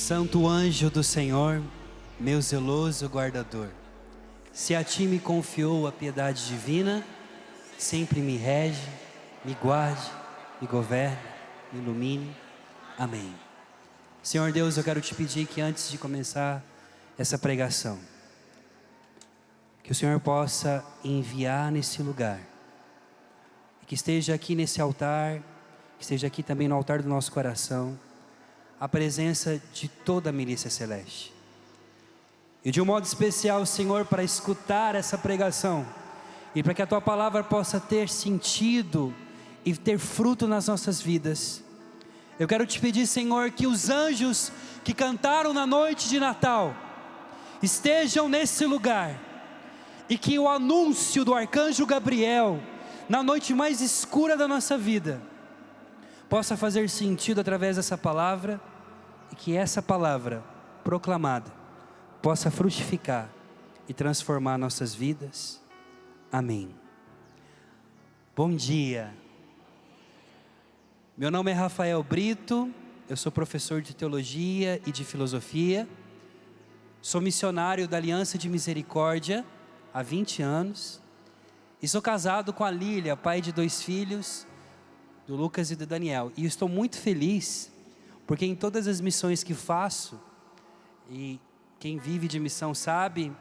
Santo anjo do Senhor, meu zeloso guardador, se a ti me confiou a piedade divina, sempre me rege, me guarde, me governe, me ilumine. Amém. Senhor Deus, eu quero te pedir que antes de começar essa pregação, que o Senhor possa enviar nesse lugar, que esteja aqui nesse altar, que esteja aqui também no altar do nosso coração, a presença de toda a milícia celeste. E de um modo especial, Senhor, para escutar essa pregação e para que a tua palavra possa ter sentido e ter fruto nas nossas vidas, eu quero te pedir, Senhor, que os anjos que cantaram na noite de Natal estejam nesse lugar e que o anúncio do arcanjo Gabriel na noite mais escura da nossa vida possa fazer sentido através dessa palavra, e que essa palavra proclamada possa frutificar e transformar nossas vidas. Amém. Bom dia. Meu nome é Rafael Brito, eu sou professor de teologia e de filosofia, sou missionário da Aliança de Misericórdia há 20 anos, e sou casado com a Lília, pai de 2 filhos, do Lucas e do Daniel, e estou muito feliz, porque em todas as missões que faço, e quem vive de missão sabe,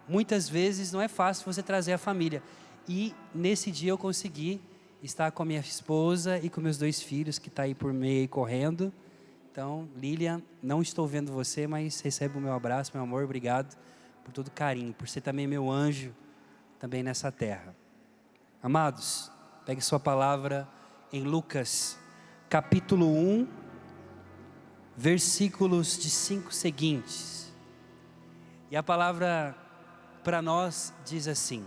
muitas vezes não é fácil você trazer a família, e nesse dia eu consegui estar com a minha esposa e com meus 2 filhos, que está aí por meio aí correndo. Então, Lília, não estou vendo você, mas recebe o meu abraço, meu amor, obrigado por todo carinho, por ser também meu anjo, também nessa terra. Amados, pegue sua palavra em Lucas, capítulo 1, versículos de 5 seguintes. E a palavra para nós diz assim: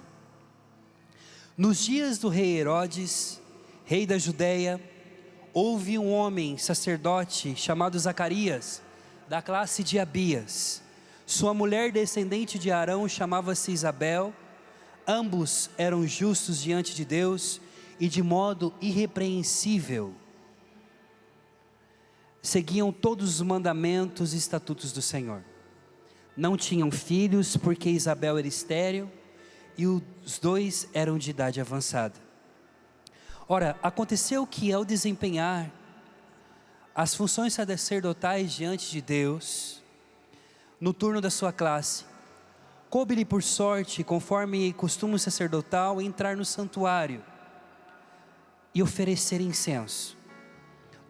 nos dias do rei Herodes, rei da Judeia, houve um homem sacerdote chamado Zacarias, da classe de Abias. Sua mulher descendente de Arão chamava-se Isabel. Ambos eram justos diante de Deus e de modo irrepreensível seguiam todos os mandamentos e estatutos do Senhor. Não tinham filhos, porque Isabel era estéril e os 2 eram de idade avançada. Ora, aconteceu que ao desempenhar as funções sacerdotais diante de Deus, no turno da sua classe, coube-lhe por sorte, conforme costume sacerdotal, entrar no santuário e oferecer incenso.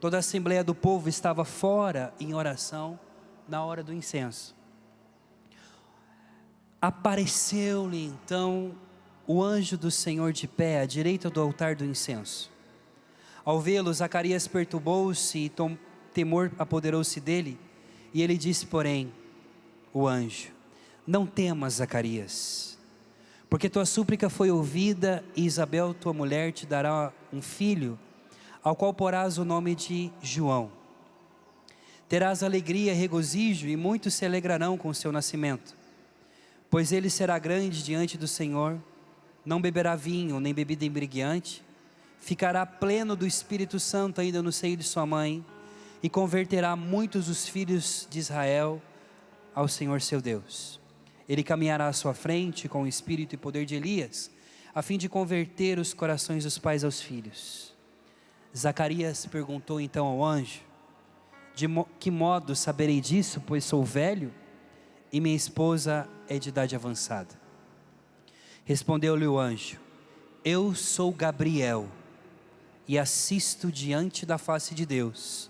Toda a assembleia do povo estava fora em oração na hora do incenso. Apareceu-lhe então o anjo do Senhor de pé à direita do altar do incenso. Ao vê-lo, Zacarias perturbou-se e temor apoderou-se dele, e ele disse, porém, o anjo: não temas, Zacarias, porque tua súplica foi ouvida, e Isabel, tua mulher, te dará um filho, ao qual porás o nome de João. Terás alegria e regozijo, e muitos se alegrarão com o seu nascimento, pois ele será grande diante do Senhor, não beberá vinho, nem bebida embriaguante, ficará pleno do Espírito Santo ainda no seio de sua mãe, e converterá muitos os filhos de Israel ao Senhor seu Deus. Ele caminhará à sua frente com o espírito e poder de Elias, a fim de converter os corações dos pais aos filhos. Zacarias perguntou então ao anjo: de que modo saberei disso, pois sou velho e minha esposa é de idade avançada? Respondeu-lhe o anjo: eu sou Gabriel, e assisto diante da face de Deus,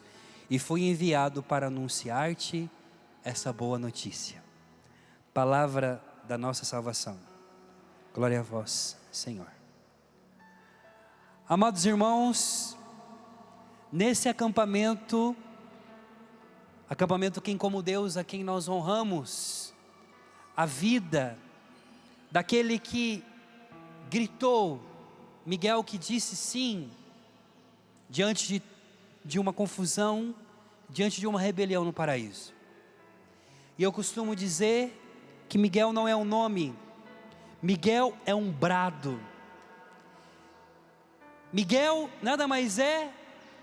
e fui enviado para anunciar-te essa boa notícia. Palavra da nossa salvação. Glória a vós, Senhor. Amados irmãos, nesse acampamento Quem como Deus, a quem nós honramos a vida daquele que gritou, Miguel, que disse sim diante de uma confusão, diante de uma rebelião no paraíso. E eu costumo dizer que Miguel não é um nome, Miguel é um brado. Miguel nada mais é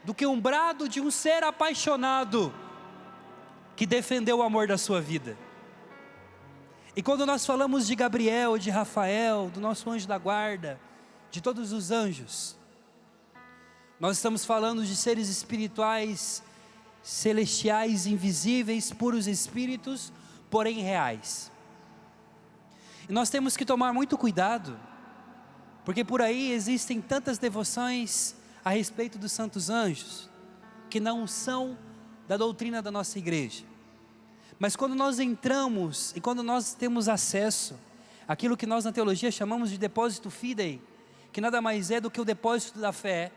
do que um brado de um ser apaixonado. que defendeu o amor da sua vida. E quando nós falamos de Gabriel, de Rafael, do nosso anjo da guarda, de todos os anjos, nós estamos falando de seres espirituais, celestiais, invisíveis, puros espíritos, porém reais. E nós temos que tomar muito cuidado, porque por aí existem tantas devoções a respeito dos santos anjos, que não são da doutrina da nossa igreja. Mas quando nós entramos, e quando nós temos acesso àquilo que nós na teologia chamamos de depósito fidei, que nada mais é do que o depósito da fé,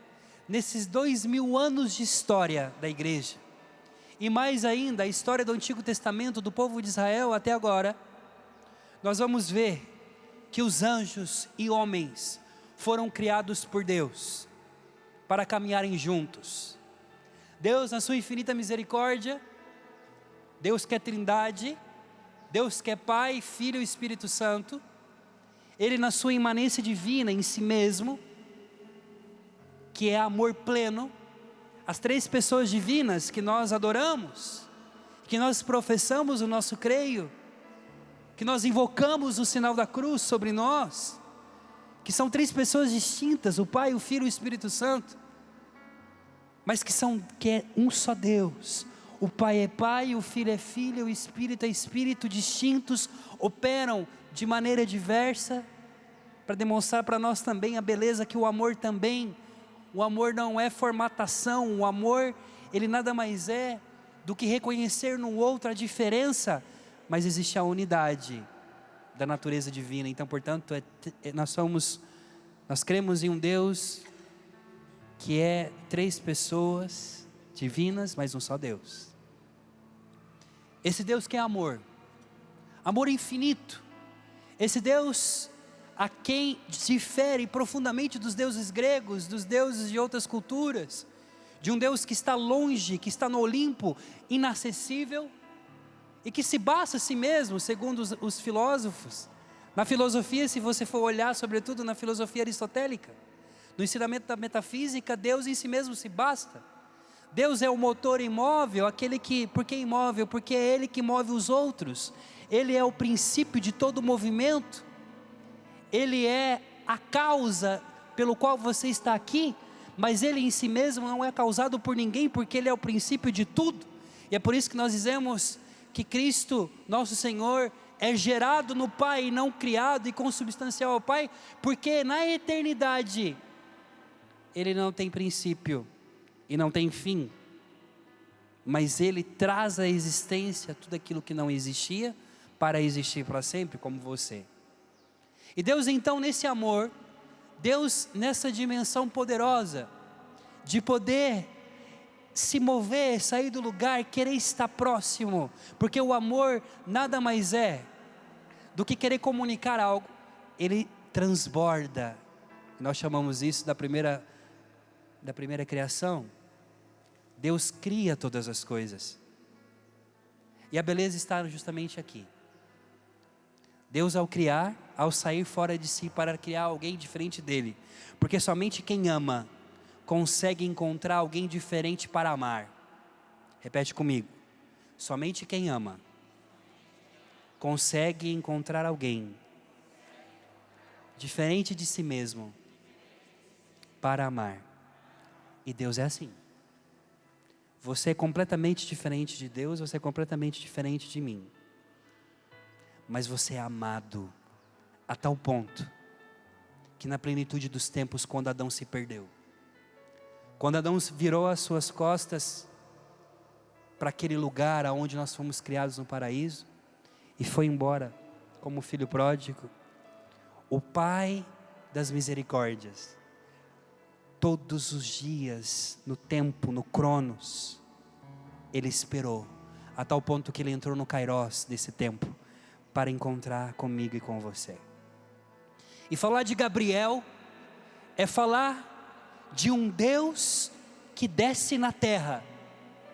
nesses 2000 anos de história da igreja, e mais ainda a história do Antigo Testamento, do povo de Israel até agora, nós vamos ver que os anjos e homens foram criados por Deus, para caminharem juntos. Deus, na sua infinita misericórdia, Deus que é Trindade, Deus que é Pai, Filho e Espírito Santo, Ele na sua imanência divina em si mesmo, que é amor pleno, as três pessoas divinas que nós adoramos, que nós professamos o nosso creio, que nós invocamos o sinal da cruz sobre nós, que são três pessoas distintas, o Pai, o Filho e o Espírito Santo, mas que é um só Deus. O Pai é Pai, o Filho é Filho, o Espírito é Espírito, distintos, operam de maneira diversa, para demonstrar para nós também a beleza que o amor também, o amor não é formatação, o amor, ele nada mais é do que reconhecer no outro a diferença, mas existe a unidade da natureza divina. Então, portanto, nós cremos em um Deus que é três pessoas divinas, mas um só Deus. Esse Deus que é amor, amor infinito, esse Deus a quem difere profundamente dos deuses gregos, dos deuses de outras culturas, de um Deus que está longe, que está no Olimpo, inacessível, e que se basta a si mesmo, segundo os filósofos. Na filosofia, se você for olhar, sobretudo na filosofia aristotélica, no ensinamento da metafísica, Deus em si mesmo se basta. Deus é o motor imóvel, por que imóvel? Porque é Ele que move os outros, Ele é o princípio de todo movimento, Ele é a causa pelo qual você está aqui, mas Ele em si mesmo não é causado por ninguém, porque Ele é o princípio de tudo, e é por isso que nós dizemos que Cristo, nosso Senhor, é gerado no Pai e não criado e consubstancial ao Pai, porque na eternidade, Ele não tem princípio e não tem fim, mas Ele traz à existência tudo aquilo que não existia, para existir para sempre, como você. E Deus então nesse amor, Deus nessa dimensão poderosa, de poder se mover, sair do lugar, querer estar próximo, porque o amor nada mais é do que querer comunicar algo, ele transborda. Nós chamamos isso da primeira criação. Deus cria todas as coisas, e a beleza está justamente aqui. Deus ao criar, ao sair fora de si para criar alguém diferente dele, porque somente quem ama consegue encontrar alguém diferente para amar. Repete comigo: somente quem ama consegue encontrar alguém diferente de si mesmo para amar. E Deus é assim. Você é completamente diferente de Deus, você é completamente diferente de mim, mas você é amado a tal ponto que na plenitude dos tempos, quando Adão se perdeu, quando Adão virou as suas costas para aquele lugar aonde nós fomos criados no paraíso e foi embora como filho pródigo, o Pai das misericórdias, todos os dias, no tempo, no Cronos, Ele esperou, a tal ponto que Ele entrou no Kairos desse tempo, para encontrar comigo e com você. E falar de Gabriel, é falar de um Deus que desce na terra,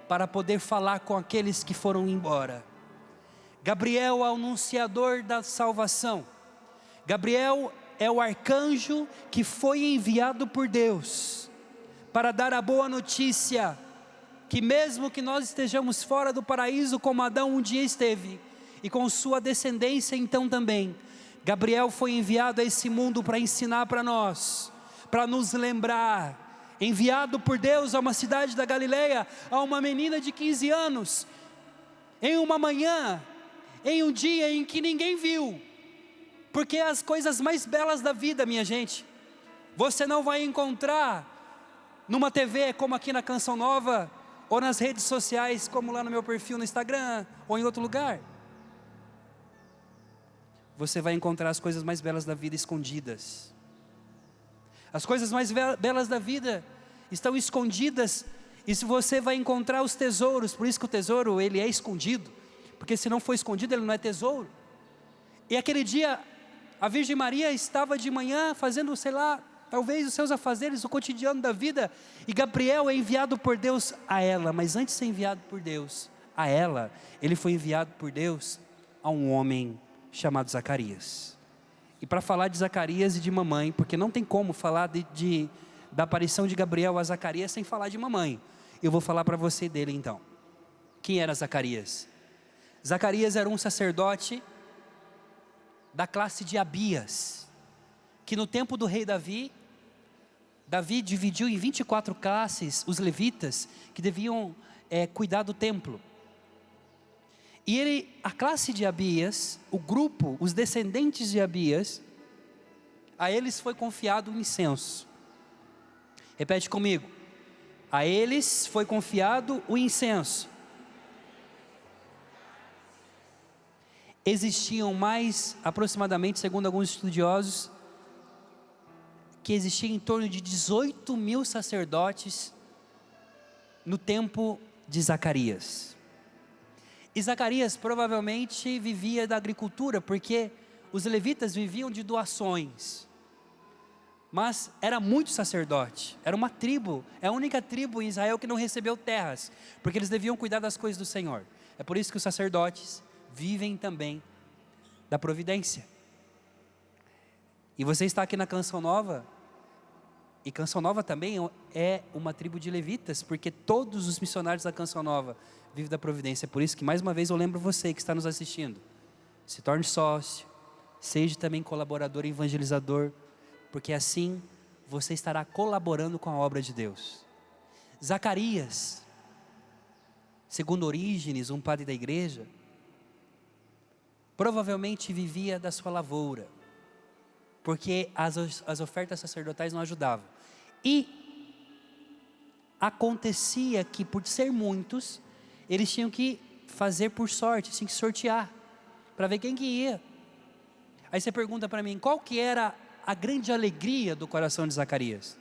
para poder falar com aqueles que foram embora. Gabriel é o anunciador da salvação. Gabriel é o arcanjo que foi enviado por Deus para dar a boa notícia que mesmo que nós estejamos fora do paraíso como Adão um dia esteve, e com sua descendência então também, Gabriel foi enviado a esse mundo para ensinar para nós, para nos lembrar, enviado por Deus a uma cidade da Galileia, a uma menina de 15 anos, em uma manhã, em um dia em que ninguém viu, porque as coisas mais belas da vida, minha gente, você não vai encontrar numa TV como aqui na Canção Nova, ou nas redes sociais como lá no meu perfil no Instagram, ou em outro lugar. Você vai encontrar as coisas mais belas da vida escondidas. As coisas mais belas da vida estão escondidas, e se você vai encontrar os tesouros, por isso que o tesouro ele é escondido, porque se não for escondido ele não é tesouro. E aquele dia a Virgem Maria estava de manhã fazendo, sei lá, talvez os seus afazeres, o cotidiano da vida, e Gabriel é enviado por Deus a ela, mas antes de ser enviado por Deus a ela, ele foi enviado por Deus a um homem chamado Zacarias. E para falar de Zacarias e de mamãe, porque não tem como falar da aparição de Gabriel a Zacarias sem falar de mamãe, eu vou falar para você dele então. Quem era Zacarias? Zacarias era um sacerdote da classe de Abias, que no tempo do rei Davi dividiu em 24 classes os levitas que deviam cuidar do templo. E a classe de Abias, o grupo, os descendentes de Abias, a eles foi confiado o incenso. Repete comigo. A eles foi confiado o incenso. Existiam mais, aproximadamente, segundo alguns estudiosos, que existia em torno de 18 mil sacerdotes no tempo de Zacarias. E Zacarias provavelmente vivia da agricultura, porque os levitas viviam de doações. Mas era muito sacerdote, era uma tribo, é a única tribo em Israel que não recebeu terras, porque eles deviam cuidar das coisas do Senhor. É por isso que os sacerdotes vivem também da providência. E você está aqui na Canção Nova, e Canção Nova também é uma tribo de levitas, porque todos os missionários da Canção Nova vivem da providência. É por isso que mais uma vez eu lembro você que está nos assistindo, se torne sócio, seja também colaborador e evangelizador, porque assim você estará colaborando com a obra de Deus. Zacarias, segundo Orígenes, um padre da igreja, provavelmente vivia da sua lavoura, porque as ofertas sacerdotais não ajudavam. E acontecia que, por ser muitos, eles tinham que fazer por sorte, tinham que sortear, para ver quem que ia. Aí você pergunta para mim, qual que era a grande alegria do coração de Zacarias?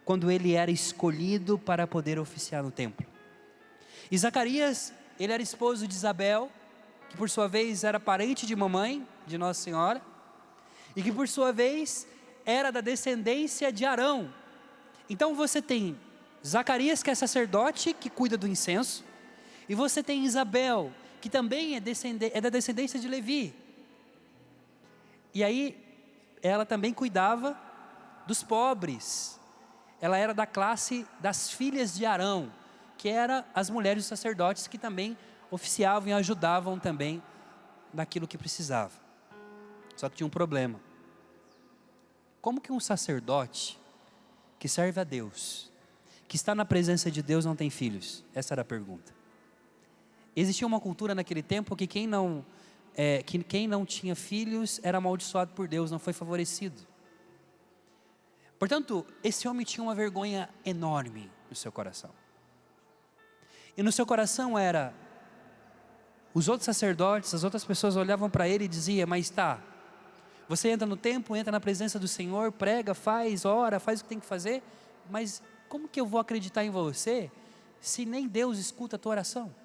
Quando ele era escolhido para poder oficiar no templo. E Zacarias, ele era esposo de Isabel, que por sua vez era parente de mamãe, de Nossa Senhora, e que por sua vez era da descendência de Arão. Então você tem Zacarias, que é sacerdote, que cuida do incenso, e você tem Isabel, que também é da descendência de Levi. E aí ela também cuidava dos pobres. Ela era da classe das filhas de Arão, que eram as mulheres dos sacerdotes, que também oficiavam e ajudavam também naquilo que precisava. Só que tinha um problema. Como que um sacerdote que serve a Deus, que está na presença de Deus, não tem filhos? Essa era a pergunta. Existia uma cultura naquele tempo que quem não tinha filhos era amaldiçoado por Deus, não foi favorecido. Portanto, esse homem tinha uma vergonha enorme no seu coração. E no seu coração era, os outros sacerdotes, as outras pessoas olhavam para ele e diziam, mas tá, você entra no templo, entra na presença do Senhor, prega, faz, ora, faz o que tem que fazer, mas como que eu vou acreditar em você, se nem Deus escuta a tua oração?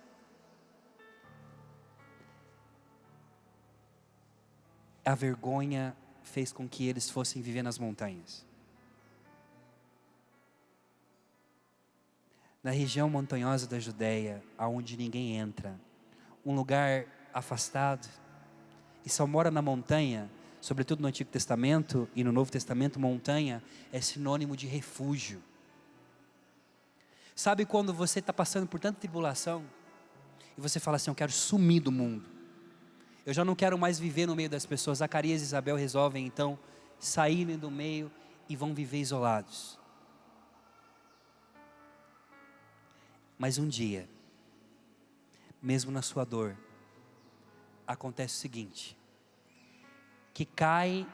A vergonha fez com que eles fossem viver nas montanhas. Na região montanhosa da Judéia, aonde ninguém entra, um lugar afastado, e só mora na montanha, sobretudo no Antigo Testamento e no Novo Testamento, montanha é sinônimo de refúgio. Sabe quando você está passando por tanta tribulação, e você fala assim, eu quero sumir do mundo, eu já não quero mais viver no meio das pessoas. Zacarias e Isabel resolvem então saírem do meio e vão viver isolados. Mas um dia, mesmo na sua dor, acontece o seguinte, que cai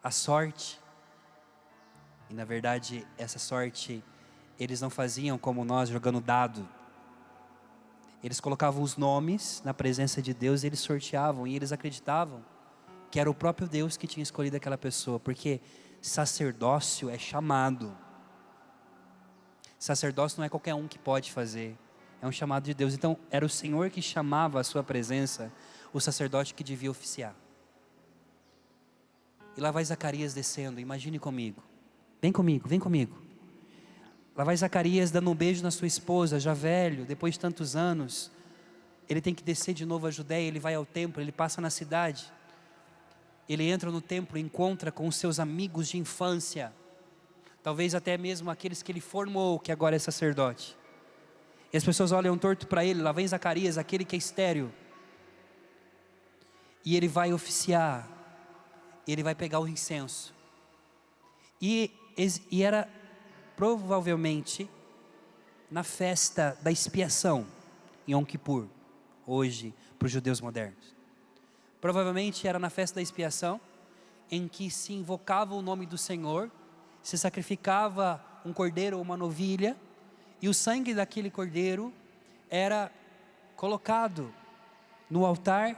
a sorte, e na verdade essa sorte eles não faziam como nós, jogando dado. Eles colocavam os nomes na presença de Deus e eles sorteavam, e eles acreditavam que era o próprio Deus que tinha escolhido aquela pessoa, porque sacerdócio é chamado. Sacerdócio não é qualquer um que pode fazer, é um chamado de Deus. Então era o Senhor que chamava a sua presença, o sacerdote que devia oficiar. E lá vai Zacarias descendo, imagine comigo, vem comigo, vem comigo. Lá vai Zacarias dando um beijo na sua esposa, já velho, depois de tantos anos. Ele tem que descer de novo a Judéia, ele vai ao templo, ele passa na cidade. Ele entra no templo, encontra com os seus amigos de infância. Talvez até mesmo aqueles que ele formou, que agora é sacerdote. E as pessoas olham torto para ele, lá vem Zacarias, aquele que é estéril. E ele vai oficiar, ele vai pegar o incenso. E era provavelmente na festa da expiação, em Yom Kippur, hoje para os judeus modernos. Provavelmente era na festa da expiação, em que se invocava o nome do Senhor, se sacrificava um cordeiro ou uma novilha, e o sangue daquele cordeiro era colocado no altar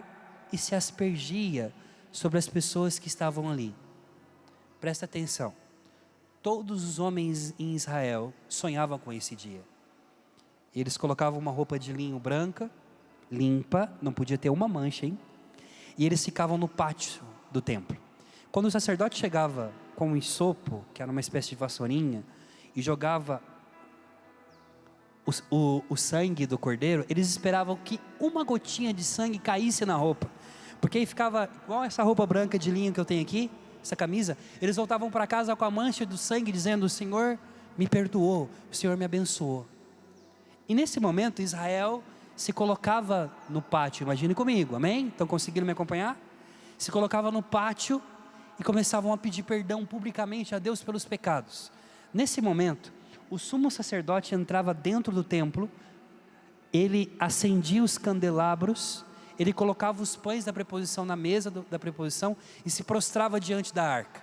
e se aspergia sobre as pessoas que estavam ali. Presta atenção, todos os homens em Israel sonhavam com esse dia. Eles colocavam uma roupa de linho branca, limpa, não podia ter uma mancha, hein? E eles ficavam no pátio do templo. Quando o sacerdote chegava com um ensopo, que era uma espécie de vassourinha, e jogava o sangue do cordeiro, eles esperavam que uma gotinha de sangue caísse na roupa, porque aí ficava igual essa roupa branca de linho que eu tenho aqui, essa camisa. Eles voltavam para casa com a mancha do sangue, dizendo, o Senhor me perdoou, o Senhor me abençoou. E nesse momento Israel se colocava no pátio, imagine comigo, amém? Estão conseguindo me acompanhar? Se colocava no pátio e começavam a pedir perdão publicamente a Deus pelos pecados. Nesse momento, o sumo sacerdote entrava dentro do templo, ele acendia os candelabros, ele colocava os pães da preposição na mesa da preposição e se prostrava diante da arca.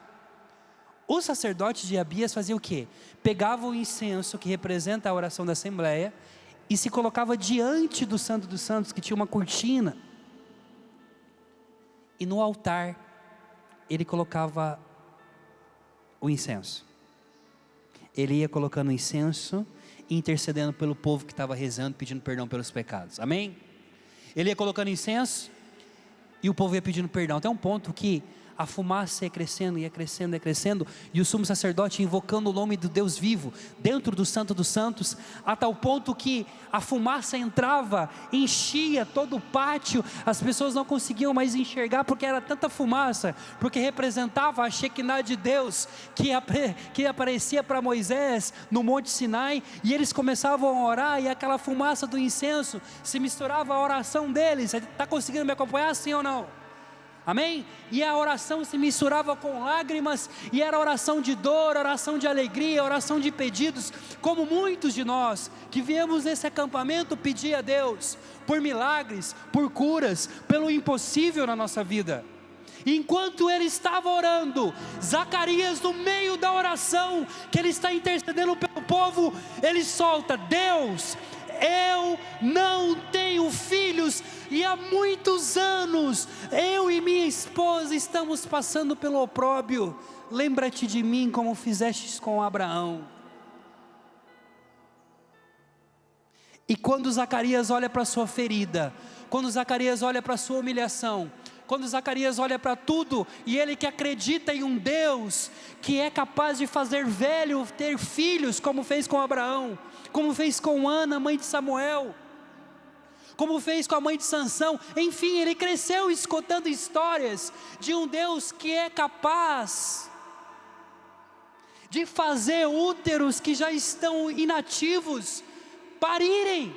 O sacerdote de Abias fazia o quê? Pegava o incenso que representa a oração da Assembleia e se colocava diante do Santo dos Santos, que tinha uma cortina, e no altar ele colocava o incenso. Ele ia colocando o incenso e intercedendo pelo povo que estava rezando, pedindo perdão pelos pecados, amém? Ele ia colocando incenso e o povo ia pedindo perdão, até um ponto que a fumaça ia crescendo, e o sumo sacerdote invocando o nome do Deus vivo, dentro do Santo dos Santos, a tal ponto que a fumaça entrava, enchia todo o pátio, as pessoas não conseguiam mais enxergar, porque era tanta fumaça, porque representava a Shekinah de Deus, que aparecia para Moisés no Monte Sinai, e eles começavam a orar, e aquela fumaça do incenso se misturava à oração deles. Está conseguindo me acompanhar, sim ou não? Amém? E a oração se misturava com lágrimas, e era oração de dor, oração de alegria, oração de pedidos, como muitos de nós que viemos nesse acampamento pedir a Deus por milagres, por curas, pelo impossível na nossa vida. E enquanto ele estava orando, Zacarias, no meio da oração que ele está intercedendo pelo povo, ele solta: Deus, eu não tenho filhos, e há muitos anos, eu e minha esposa estamos passando pelo opróbrio, lembra-te de mim como fizestes com Abraão. E quando Zacarias olha para a sua ferida, quando Zacarias olha para a sua humilhação, quando Zacarias olha para tudo, e ele que acredita em um Deus que é capaz de fazer velho ter filhos, como fez com Abraão, como fez com Ana, mãe de Samuel, como fez com a mãe de Sansão, enfim, ele cresceu escutando histórias de um Deus que é capaz de fazer úteros que já estão inativos parirem.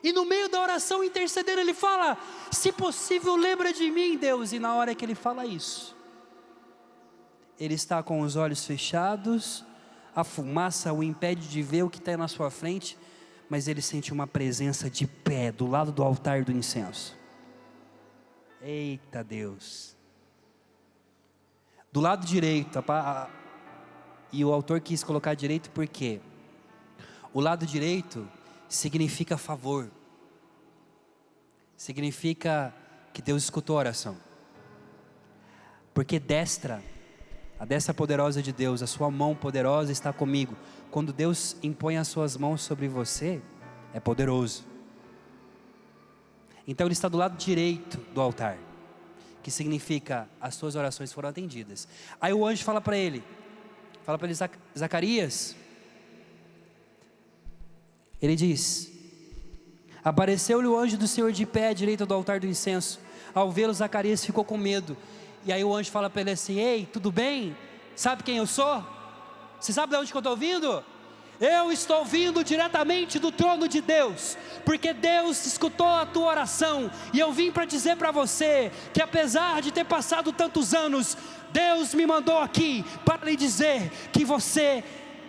E no meio da oração intercedendo, ele fala: se possível, lembra de mim, Deus. E na hora que ele fala isso, ele está com os olhos fechados, a fumaça o impede de ver o que está na sua frente, mas ele sente uma presença de pé, do lado do altar do incenso. Eita Deus! Do lado direito, e o autor quis colocar direito porque o lado direito significa favor, significa que Deus escutou a oração, porque a destra poderosa de Deus, a sua mão poderosa está comigo. Quando Deus impõe as suas mãos sobre você, é poderoso. Então ele está do lado direito do altar, que significa as suas orações foram atendidas. Aí o anjo fala para ele, Zacarias, ele diz: apareceu-lhe o anjo do Senhor de pé à direita do altar do incenso. Ao vê-lo, Zacarias ficou com medo. E aí o anjo fala para ele assim: ei, tudo bem? Sabe quem eu sou? Você sabe de onde que eu estou vindo? Eu estou vindo diretamente do trono de Deus, porque Deus escutou a tua oração, e eu vim para dizer para você, que apesar de ter passado tantos anos, Deus me mandou aqui, para lhe dizer, que você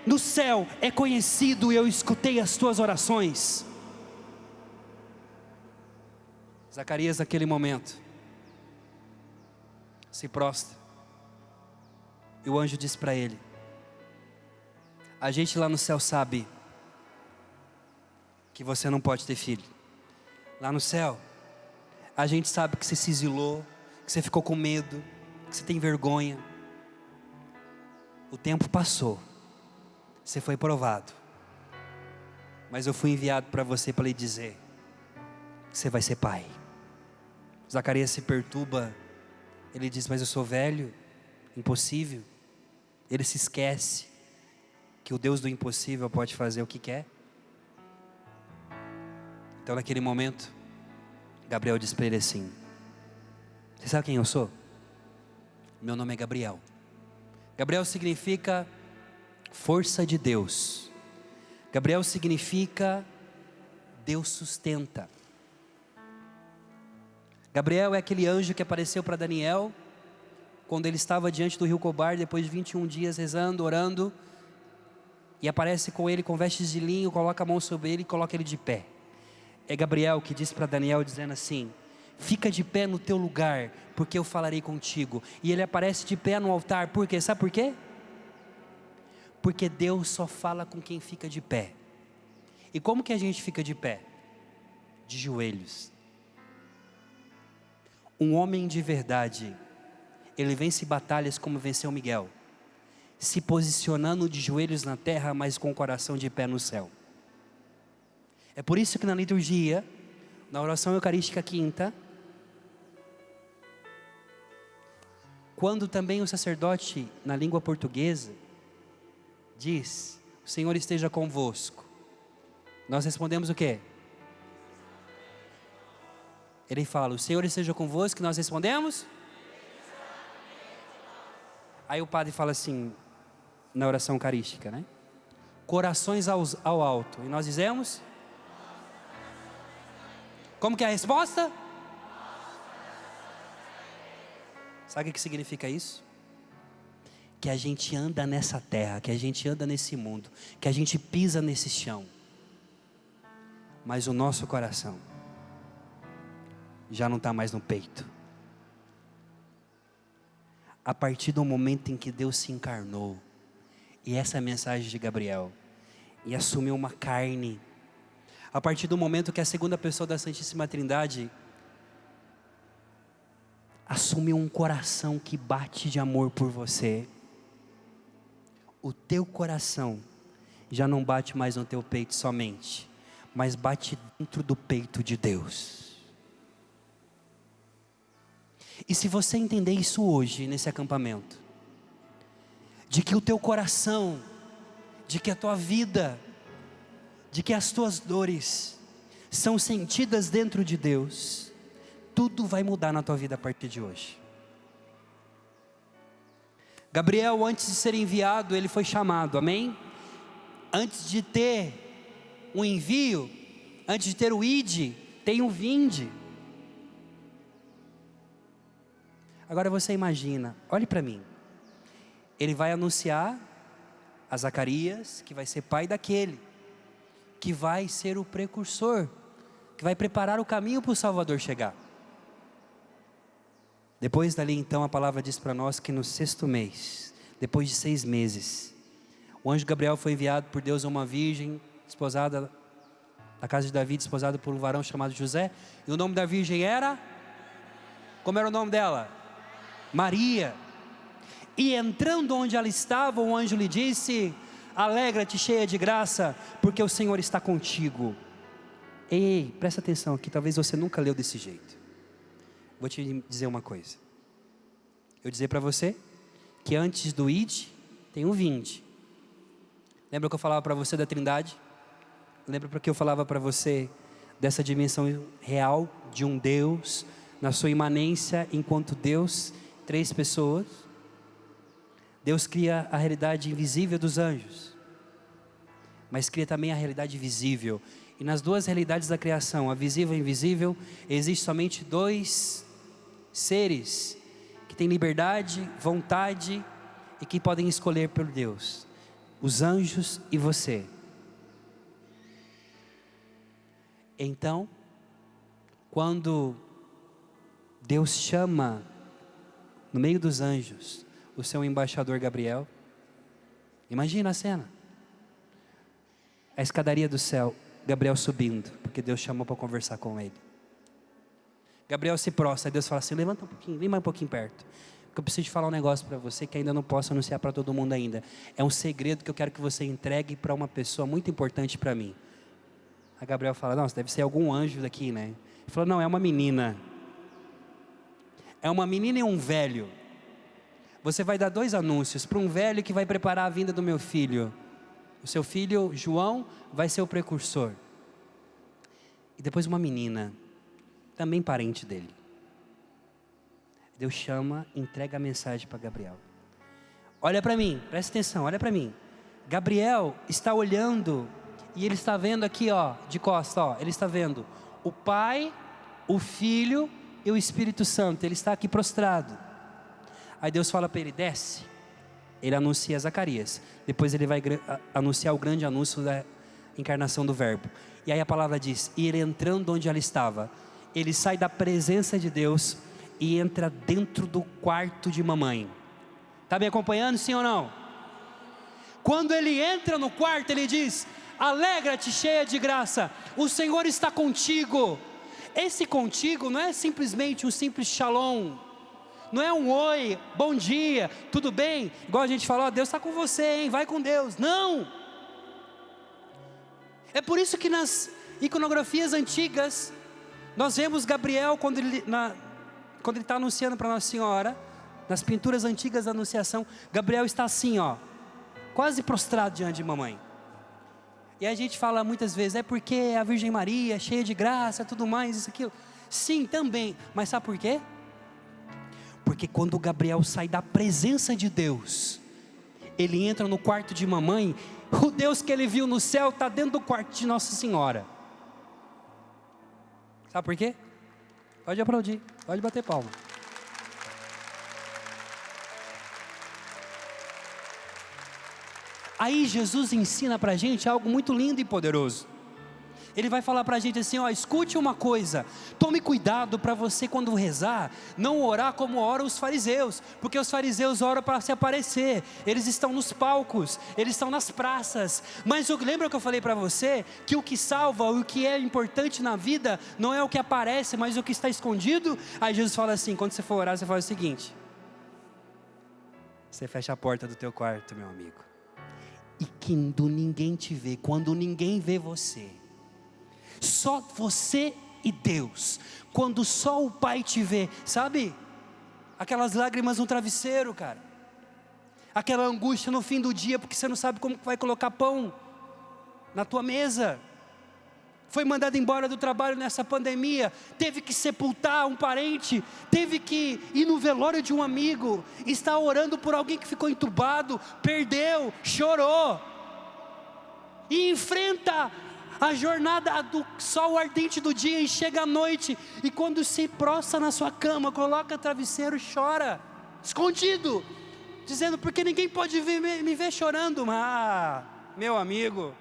no céu é conhecido, e eu escutei as tuas orações. Zacarias naquele momento, se prostra, e o anjo diz para ele: a gente lá no céu sabe que você não pode ter filho. Lá no céu, a gente sabe que você se exilou, que você ficou com medo, que você tem vergonha. O tempo passou, você foi provado, mas eu fui enviado para você para lhe dizer que você vai ser pai. Zacarias se perturba, ele diz: mas eu sou velho, impossível. Ele se esquece que o Deus do impossível pode fazer o que quer. Então naquele momento, Gabriel diz para ele assim: você sabe quem eu sou? Meu nome é Gabriel. Gabriel significa força de Deus. Gabriel significa Deus sustenta. Gabriel é aquele anjo que apareceu para Daniel quando ele estava diante do rio Cobar, depois de 21 dias rezando, orando, e aparece com ele com vestes de linho, coloca a mão sobre ele e coloca ele de pé. É Gabriel que diz para Daniel, dizendo assim: fica de pé no teu lugar, porque eu falarei contigo. E ele aparece de pé no altar, por quê? Sabe por quê? Porque Deus só fala com quem fica de pé. E como que a gente fica de pé? De joelhos. Um homem de verdade, ele vence batalhas como venceu Miguel, se posicionando de joelhos na terra, mas com o coração de pé no céu. É por isso que na liturgia, na oração eucarística quinta, quando também o sacerdote, na língua portuguesa, diz: o Senhor esteja convosco, nós respondemos o quê? Ele fala: o Senhor esteja convosco, e nós respondemos? Aí o padre fala assim, na oração eucarística, né? Corações ao alto, e nós dizemos? Como que é a resposta? Sabe o que significa isso? Que a gente anda nessa terra, que a gente anda nesse mundo, que a gente pisa nesse chão, mas o nosso coração já não está mais no peito. A partir do momento em que Deus se encarnou, e essa é a mensagem de Gabriel, e assumiu uma carne, a partir do momento que a segunda pessoa da Santíssima Trindade assumiu um coração que bate de amor por você, o teu coração já não bate mais no teu peito somente, mas bate dentro do peito de Deus. E se você entender isso hoje, nesse acampamento, de que o teu coração, de que a tua vida, de que as tuas dores são sentidas dentro de Deus, tudo vai mudar na tua vida a partir de hoje. Gabriel, antes de ser enviado, ele foi chamado, amém? Antes de ter um envio, antes de ter o ide, tem o vinde. Agora você imagina, olhe para mim. Ele vai anunciar a Zacarias que vai ser pai daquele, que vai ser o precursor, que vai preparar o caminho para o Salvador chegar. Depois dali então a palavra diz para nós que no 6º mês, depois de 6 meses, o anjo Gabriel foi enviado por Deus a uma virgem, desposada da casa de Davi, desposada por um varão chamado José. E o nome da virgem era? Como era o nome dela? Maria. E entrando onde ela estava, o anjo lhe disse: alegra-te, cheia de graça, porque o Senhor está contigo. Ei, presta atenção aqui, talvez você nunca leu desse jeito. Vou te dizer uma coisa. Eu dizer para você que antes do id tem o vinde. Lembra que eu falava para você da Trindade? Lembra porque eu falava para você dessa dimensão real de um Deus, na sua imanência enquanto Deus, 3 pessoas. Deus cria a realidade invisível dos anjos, mas cria também a realidade visível. E nas 2 realidades da criação, a visível e a invisível, existe somente 2 seres que têm liberdade, vontade e que podem escolher por Deus: os anjos e você. Então, quando Deus chama no meio dos anjos o seu embaixador Gabriel, imagina a cena, a escadaria do céu, Gabriel subindo, porque Deus chamou para conversar com ele. Gabriel se prostra, Deus fala assim: levanta um pouquinho, vem mais um pouquinho perto, porque eu preciso te falar um negócio para você que ainda não posso anunciar para todo mundo ainda. É um segredo que eu quero que você entregue para uma pessoa muito importante para mim. Aí Gabriel fala: nossa, deve ser algum anjo daqui, né? Ele falou: não, é uma menina. É uma menina e um velho. Você vai dar 2 anúncios para um velho que vai preparar a vinda do meu filho. O seu filho João vai ser o precursor. E depois uma menina, também parente dele. Deus chama, entrega a mensagem para Gabriel. Olha para mim, presta atenção, olha para mim. Gabriel está olhando e ele está vendo aqui, ó, de costa, ó, ele está vendo o Pai, o Filho e o Espírito Santo. Ele está aqui prostrado. Aí Deus fala para ele: desce. Ele anuncia a Zacarias. Depois ele vai anunciar o grande anúncio da encarnação do Verbo. E aí a palavra diz: e ele entrando onde ela estava, ele sai da presença de Deus e entra dentro do quarto de mamãe. Está me acompanhando, sim ou não? Quando ele entra no quarto, ele diz: alegra-te, cheia de graça, o Senhor está contigo. Esse contigo não é simplesmente um simples shalom, não é um oi, bom dia, tudo bem? Igual a gente falou: Deus está com você, hein? Vai com Deus. Não! É por isso que nas iconografias antigas, nós vemos Gabriel quando ele está anunciando para Nossa Senhora, nas pinturas antigas da Anunciação, Gabriel está assim, ó, quase prostrado diante de mamãe. E a gente fala muitas vezes: é porque a Virgem Maria, cheia de graça, tudo mais, isso, aquilo. Sim, também, mas sabe por quê? Porque quando Gabriel sai da presença de Deus, ele entra no quarto de mamãe, o Deus que ele viu no céu está dentro do quarto de Nossa Senhora. Sabe por quê? Pode aplaudir, pode bater palma. Aí Jesus ensina para a gente algo muito lindo e poderoso. Ele vai falar para a gente assim: ó, escute uma coisa, tome cuidado para você, quando rezar, não orar como oram os fariseus, porque os fariseus oram para se aparecer, eles estão nos palcos, eles estão nas praças, mas lembra que eu falei para você, que o que salva, o que é importante na vida, não é o que aparece, mas o que está escondido? Aí Jesus fala assim: quando você for orar, você fala o seguinte: você fecha a porta do teu quarto, meu amigo, e quando ninguém te vê, quando ninguém vê você, só você e Deus, quando só o Pai te vê, sabe? Aquelas lágrimas no travesseiro, cara, aquela angústia no fim do dia, porque você não sabe como vai colocar pão na tua mesa, foi mandado embora do trabalho nessa pandemia, teve que sepultar um parente, teve que ir no velório de um amigo, está orando por alguém que ficou entubado, perdeu, chorou, e enfrenta a jornada do sol ardente do dia, e chega à noite, e quando se prostra na sua cama, coloca travesseiro, chora, escondido, dizendo, porque ninguém pode me ver chorando. Meu amigo,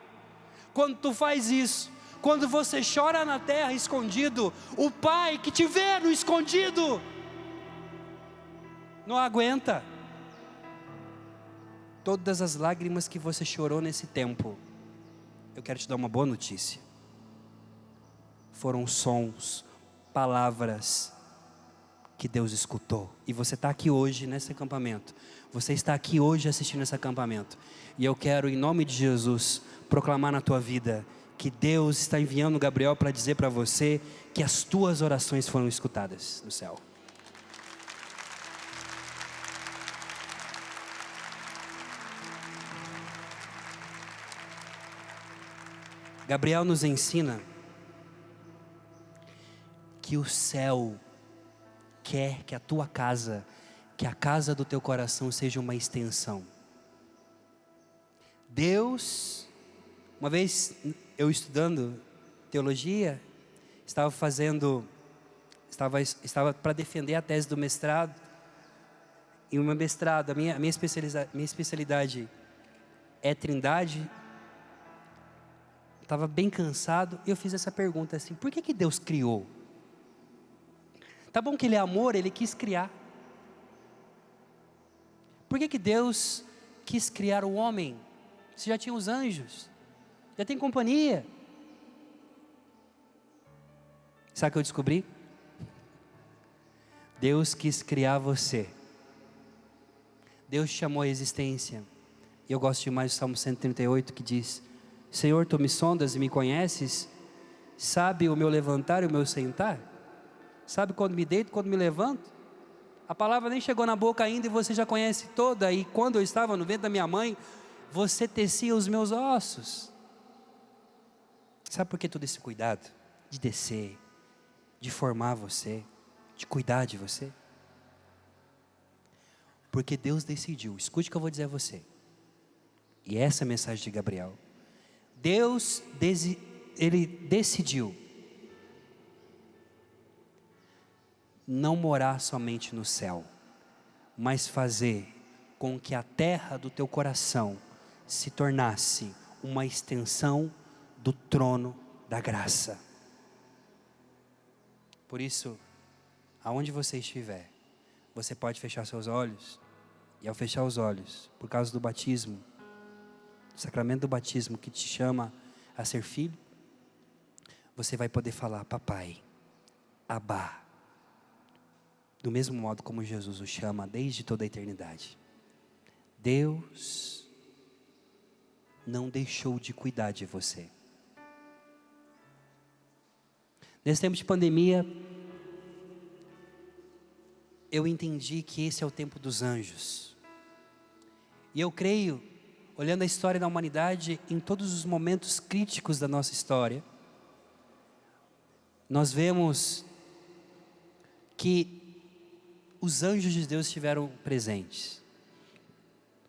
quando tu faz isso, quando você chora na terra escondido, o Pai que te vê no escondido, não aguenta. Todas as lágrimas que você chorou nesse tempo, eu quero te dar uma boa notícia. Foram sons, palavras que Deus escutou. E você está aqui hoje nesse acampamento. Você está aqui hoje assistindo esse acampamento. E eu quero, em nome de Jesus, proclamar na tua vida que Deus está enviando Gabriel para dizer para você que as tuas orações foram escutadas no céu. Gabriel nos ensina que o céu quer que a tua casa, que a casa do teu coração seja uma extensão. Deus, uma vez eu estudando teologia, estava para defender a tese do mestrado, e o meu mestrado, a minha especialidade é Trindade. Estava bem cansado, e eu fiz essa pergunta assim, por que Deus criou? Tá bom que Ele é amor, Ele quis criar. Por que Deus quis criar o homem? Se já tinha os anjos, já tem companhia. Sabe o que eu descobri? Deus quis criar você. Deus te chamou à existência. E eu gosto demais do Salmo 138 que diz, Senhor, Tu me sondas e me conheces, sabe o meu levantar e o meu sentar, sabe quando me deito, quando me levanto, a palavra nem chegou na boca ainda e você já conhece toda, e quando eu estava no ventre da minha mãe, você tecia os meus ossos. Sabe por que todo esse cuidado? De descer, de formar você, de cuidar de você? Porque Deus decidiu, escute o que eu vou dizer a você, e essa é a mensagem de Gabriel. Deus, Ele decidiu não morar somente no céu, mas fazer com que a terra do teu coração se tornasse uma extensão do trono da graça. Por isso, aonde você estiver, você pode fechar seus olhos, e ao fechar os olhos, por causa do batismo, o sacramento do batismo que te chama a ser filho, você vai poder falar, papai, Abá, do mesmo modo como Jesus o chama desde toda a eternidade. Deus não deixou de cuidar de você. Nesse tempo de pandemia, eu entendi que esse é o tempo dos anjos. E eu creio, olhando a história da humanidade, em todos os momentos críticos da nossa história, nós vemos que os anjos de Deus estiveram presentes.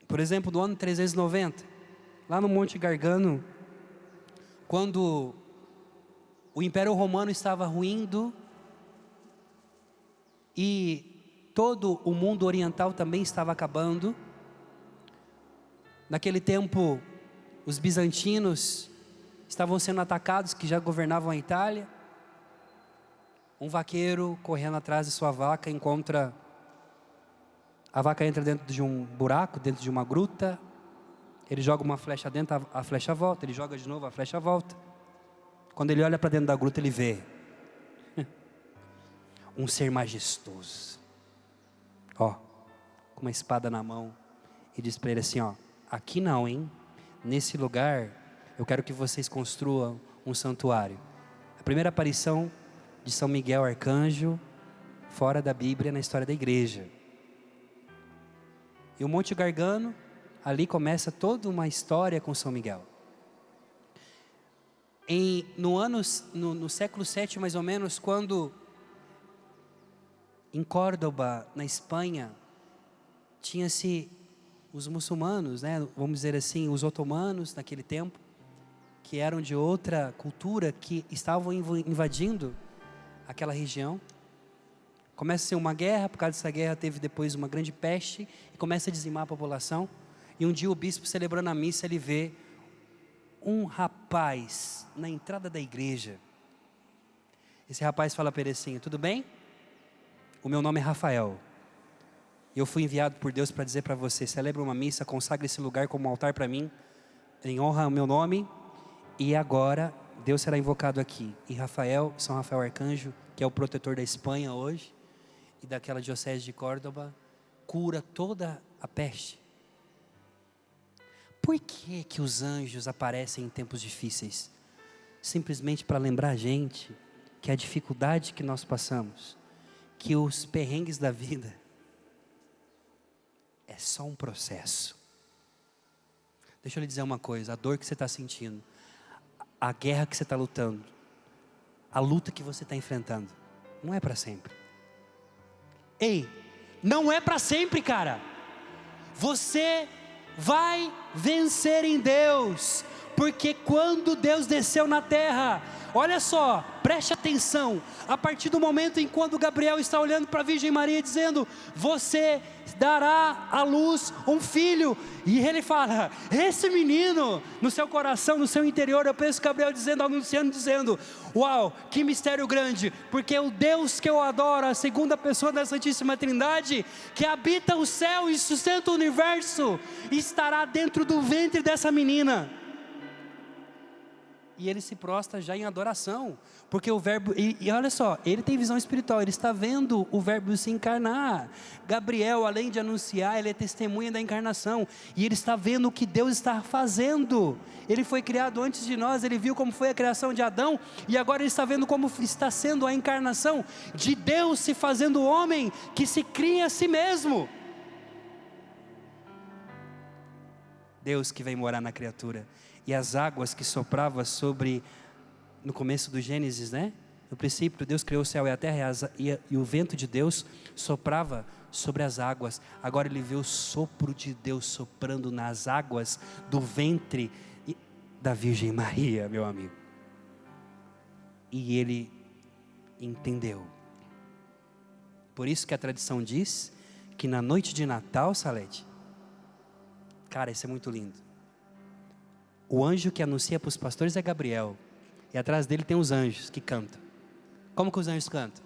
Por exemplo, no ano 390, lá no Monte Gargano, quando o Império Romano estava ruindo e todo o mundo oriental também estava acabando, naquele tempo, os bizantinos estavam sendo atacados, que já governavam a Itália. Um vaqueiro correndo atrás de sua vaca, encontra, a vaca entra dentro de um buraco, dentro de uma gruta, ele joga uma flecha dentro, a flecha volta, ele joga de novo, a flecha volta. Quando ele olha para dentro da gruta, ele vê um ser majestoso, ó, com uma espada na mão, e diz para ele assim, ó, aqui não, hein? Nesse lugar, eu quero que vocês construam um santuário. A primeira aparição de São Miguel Arcanjo, fora da Bíblia, na história da igreja. E o Monte Gargano, ali começa toda uma história com São Miguel. No século VII, mais ou menos, quando em Córdoba, na Espanha, tinha-se os muçulmanos, né, vamos dizer assim, os otomanos naquele tempo, que eram de outra cultura, que estavam invadindo aquela região. Começa a ser uma guerra, por causa dessa guerra teve depois uma grande peste, e começa a dizimar a população. E um dia o bispo, celebrando a missa, ele vê um rapaz na entrada da igreja. Esse rapaz fala para ele assim: tudo bem? O meu nome é Rafael. Eu fui enviado por Deus para dizer para você: celebre uma missa, consagre esse lugar como um altar para mim, em honra ao meu nome, e agora Deus será invocado aqui. E Rafael, São Rafael Arcanjo, que é o protetor da Espanha hoje, e daquela diocese de Córdoba, cura toda a peste. Por que que os anjos aparecem em tempos difíceis? Simplesmente para lembrar a gente que a dificuldade que nós passamos, que os perrengues da vida, é só um processo. Deixa eu lhe dizer uma coisa: a dor que você está sentindo, a guerra que você está lutando, a luta que você está enfrentando, não é para sempre. Ei, não é para sempre, cara. Você vai vencer em Deus, porque quando Deus desceu na terra, olha só, preste atenção, a partir do momento em quando Gabriel está olhando para a Virgem Maria dizendo: você dará à luz um filho, e ele fala: esse menino, no seu coração, no seu interior, eu penso Gabriel dizendo, anunciando, dizendo: uau, que mistério grande, porque o Deus que eu adoro, a segunda pessoa da Santíssima Trindade, que habita o céu e sustenta o universo, estará dentro do ventre dessa menina. E ele se prostra já em adoração, porque o verbo, e olha só, ele tem visão espiritual, ele está vendo o verbo se encarnar. Gabriel, além de anunciar, ele é testemunha da encarnação, e ele está vendo o que Deus está fazendo. Ele foi criado antes de nós, ele viu como foi a criação de Adão, e agora ele está vendo como está sendo a encarnação de Deus se fazendo homem, que se cria a si mesmo. Deus que vem morar na criatura. E as águas que sopravam sobre, no começo do Gênesis, né? No princípio, Deus criou o céu e a terra, e o vento de Deus soprava sobre as águas. Agora ele vê o sopro de Deus soprando nas águas do ventre da Virgem Maria, meu amigo. E ele entendeu. Por isso que a tradição diz que na noite de Natal, Salete, cara, isso é muito lindo. O anjo que anuncia para os pastores é Gabriel, e atrás dele tem os anjos que cantam. Como que os anjos cantam?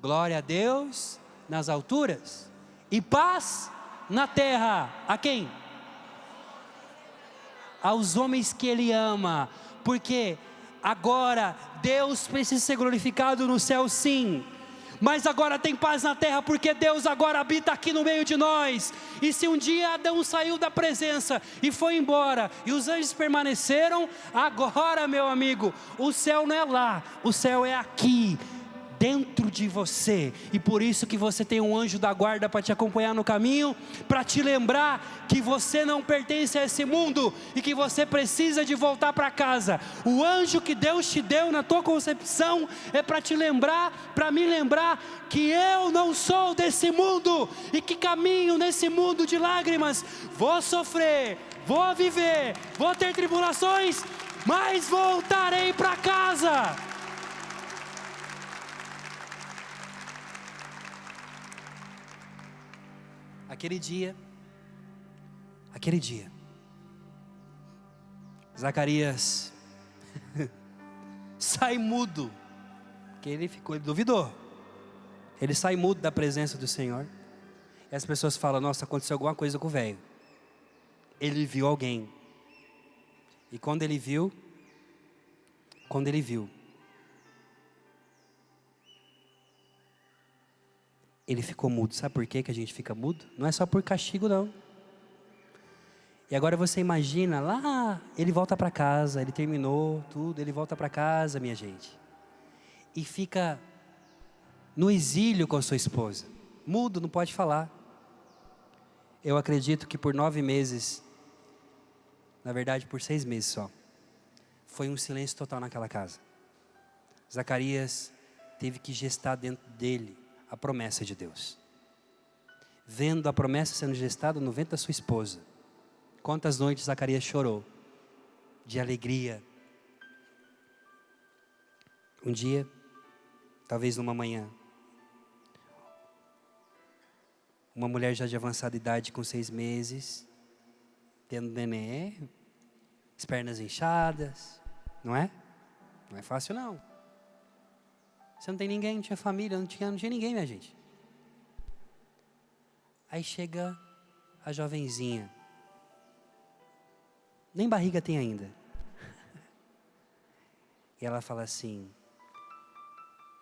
Glória a Deus nas alturas e paz na terra. A quem? Aos homens que ele ama. Porque agora Deus precisa ser glorificado no céu, sim, mas agora tem paz na terra, porque Deus agora habita aqui no meio de nós. E se um dia Adão saiu da presença e foi embora, e os anjos permaneceram, agora, meu amigo, o céu não é lá, o céu é aqui, dentro de você. E por isso que você tem um anjo da guarda para te acompanhar no caminho, para te lembrar que você não pertence a esse mundo, e que você precisa de voltar para casa. O anjo que Deus te deu na tua concepção, é para te lembrar, para me lembrar, que eu não sou desse mundo, e que caminho nesse mundo de lágrimas. Vou sofrer, vou viver, vou ter tribulações, mas voltarei para casa. Aquele dia, Zacarias sai mudo, porque ele duvidou, ele sai mudo da presença do Senhor, e as pessoas falam: nossa, aconteceu alguma coisa com o velho. Ele viu alguém, e quando ele viu, ele ficou mudo. Sabe por que a gente fica mudo? Não é só por castigo, não. E agora você imagina, lá ele volta para casa, ele terminou tudo, ele volta para casa, minha gente, e fica no exílio com a sua esposa, mudo, não pode falar. Eu acredito que por 9 meses, na verdade por 6 meses só, Foi um silêncio total naquela casa. Zacarias teve que gestar dentro dele a promessa de Deus. Vendo a promessa sendo gestada no ventre da sua esposa. Quantas noites Zacarias chorou de alegria. Um dia, talvez numa manhã, uma mulher já de avançada idade, com 6 meses, tendo nenê, as pernas inchadas, não é? Não é fácil não. Você não tem ninguém, não tinha família, não tinha ninguém, minha gente. Aí chega a jovenzinha, nem barriga tem ainda. E ela fala assim: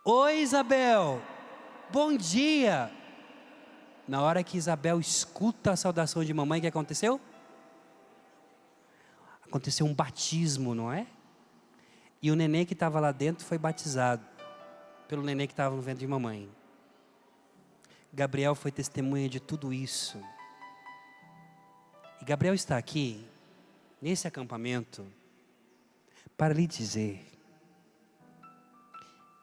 oi, Isabel, bom dia. Na hora que Isabel escuta a saudação de mamãe, o que aconteceu? Aconteceu um batismo, não é? E o neném que estava lá dentro foi batizado pelo neném que estava no ventre de mamãe. Gabriel foi testemunha de tudo isso. E Gabriel está aqui, nesse acampamento, para lhe dizer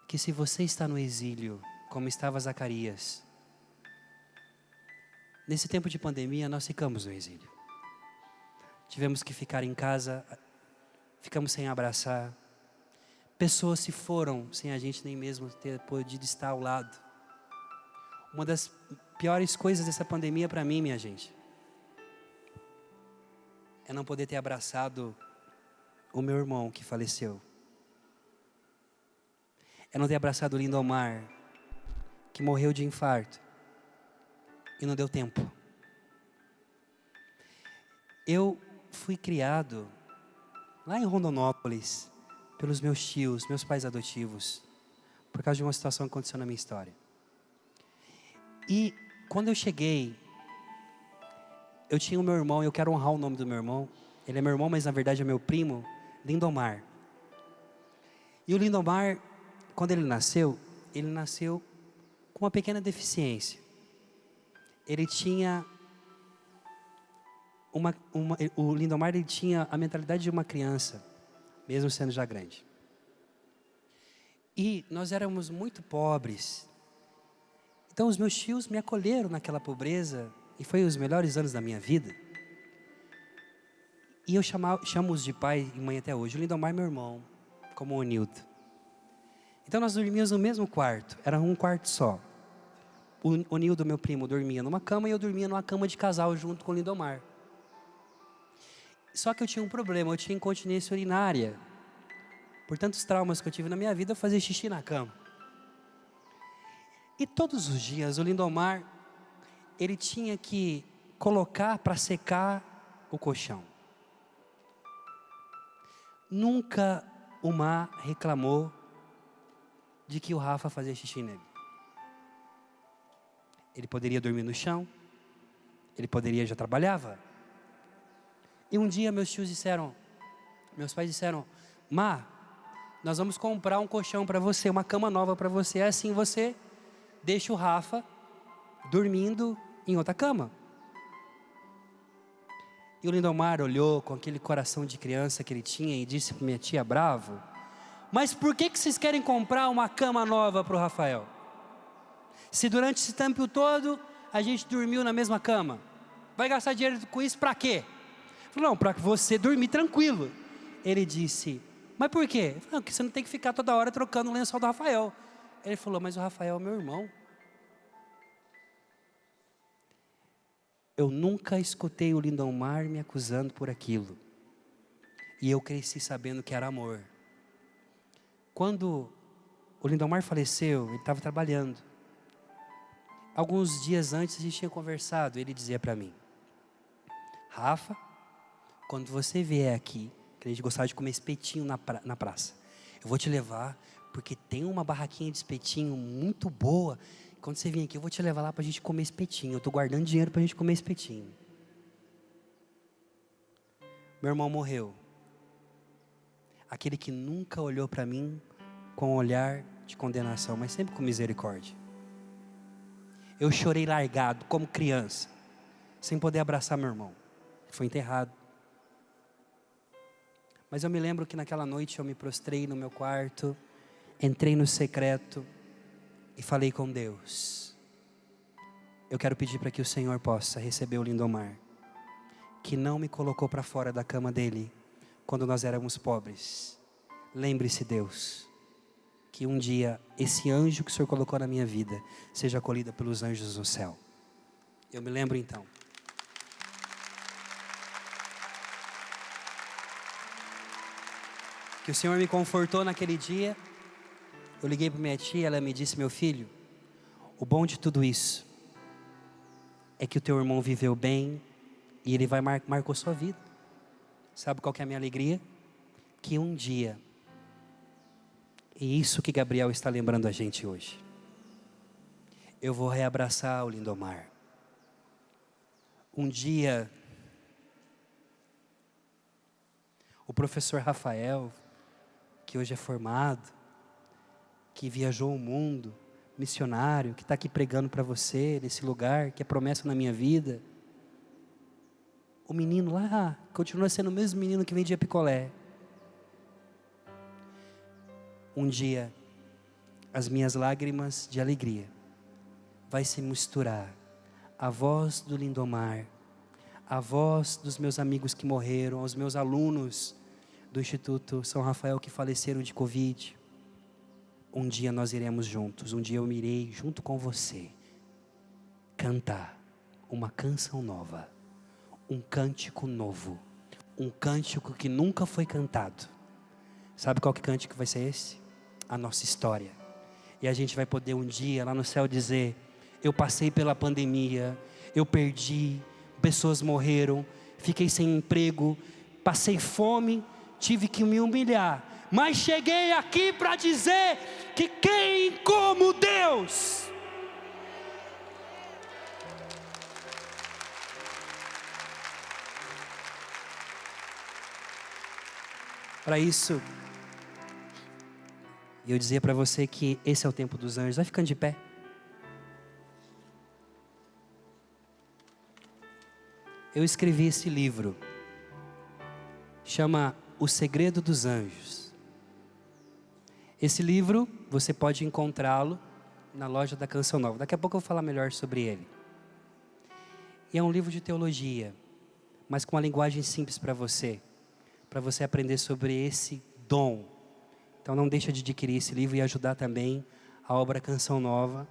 que se você está no exílio, como estava Zacarias, nesse tempo de pandemia nós ficamos no exílio. Tivemos que ficar em casa, ficamos sem abraçar. Pessoas se foram sem a gente nem mesmo ter podido estar ao lado. Uma das piores coisas dessa pandemia para mim, minha gente, é não poder ter abraçado o meu irmão que faleceu. É não ter abraçado o Lindomar, que morreu de infarto. E não deu tempo. Eu fui criado lá em Rondonópolis pelos meus tios, meus pais adotivos, por causa de uma situação que aconteceu na minha história. E quando eu cheguei, eu tinha o meu irmão, eu quero honrar o nome do meu irmão. Ele é meu irmão, mas na verdade é meu primo, Lindomar. E o Lindomar, quando ele nasceu com uma pequena deficiência. Ele tinha o Lindomar, ele tinha a mentalidade de uma criança, mesmo sendo já grande. E nós éramos muito pobres. Então os meus tios me acolheram naquela pobreza, e foi os melhores anos da minha vida. E eu chamo-os de pai e mãe até hoje. O Lindomar é meu irmão, como o Nildo. Então nós dormíamos no mesmo quarto, era um quarto só. O Nildo, meu primo, dormia numa cama e eu dormia numa cama de casal junto com o Lindomar. Só que eu tinha um problema, eu tinha incontinência urinária. Por tantos traumas que eu tive na minha vida, eu fazia xixi na cama. E todos os dias o Lindomar, ele tinha que colocar para secar o colchão. Nunca o Mar reclamou de que o Rafa fazia xixi nele. Ele poderia dormir no chão, ele poderia, já trabalhava. E um dia meus pais disseram: Má, nós vamos comprar um colchão para você, uma cama nova para você, assim você deixa o Rafa dormindo em outra cama. E o Lindomar olhou com aquele coração de criança que ele tinha e disse para minha tia, bravo: mas por que vocês querem comprar uma cama nova para o Rafael? Se durante esse tempo todo a gente dormiu na mesma cama, vai gastar dinheiro com isso para quê? Eu falei: não, para você dormir tranquilo. Ele disse: mas por quê? Eu falei: não, porque você não tem que ficar toda hora trocando o lençol do Rafael. Ele falou: mas o Rafael é meu irmão. Eu nunca escutei o Lindomar me acusando por aquilo. E eu cresci sabendo que era amor. Quando o Lindomar faleceu, ele estava trabalhando. Alguns dias antes a gente tinha conversado, ele dizia para mim: Rafa, quando você vier aqui, que a gente gostava de comer espetinho na praça, eu vou te levar, porque tem uma barraquinha de espetinho muito boa. Quando você vir aqui, eu vou te levar lá para a gente comer espetinho. Eu estou guardando dinheiro para a gente comer espetinho. Meu irmão morreu. Aquele que nunca olhou para mim com um olhar de condenação, mas sempre com misericórdia. Eu chorei largado, como criança, sem poder abraçar meu irmão. Ele foi enterrado. Mas eu me lembro que naquela noite eu me prostrei no meu quarto, entrei no secreto e falei com Deus. Eu quero pedir para que o Senhor possa receber o Lindomar, que não me colocou para fora da cama dele quando nós éramos pobres. Lembre-se, Deus, que um dia esse anjo que o Senhor colocou na minha vida seja acolhido pelos anjos no céu. Eu me lembro então. Que o Senhor me confortou naquele dia. Eu liguei para minha tia, ela me disse: meu filho, o bom de tudo isso é que o teu irmão viveu bem e ele marcou sua vida. Sabe qual que é a minha alegria? Que um dia, e isso que Gabriel está lembrando a gente hoje, eu vou reabraçar o Lindomar. Um dia, o professor Rafael, que hoje é formado, que viajou o mundo, missionário, que está aqui pregando para você, nesse lugar, que é promessa na minha vida. O menino lá, continua sendo o mesmo menino que vendia picolé. Um dia, as minhas lágrimas de alegria vai se misturar a voz do Lindomar, a voz dos meus amigos que morreram, aos meus alunos do Instituto São Rafael que faleceram de Covid. Um dia nós iremos juntos, um dia eu irei junto com você cantar uma canção nova, um cântico novo, um cântico que nunca foi cantado. Sabe qual que cântico vai ser esse? A nossa história. E a gente vai poder um dia lá no céu dizer: eu passei pela pandemia, eu perdi, pessoas morreram, fiquei sem emprego, passei fome, tive que me humilhar, mas cheguei aqui para dizer que quem como Deus. Para isso, eu dizia para você que esse é o tempo dos anjos. Vai ficando de pé. Eu escrevi esse livro, chama O Segredo dos Anjos. Esse livro, você pode encontrá-lo na loja da Canção Nova. Daqui a pouco eu vou falar melhor sobre ele. E é um livro de teologia, mas com uma linguagem simples para você aprender sobre esse dom. Então não deixa de adquirir esse livro e ajudar também a obra Canção Nova.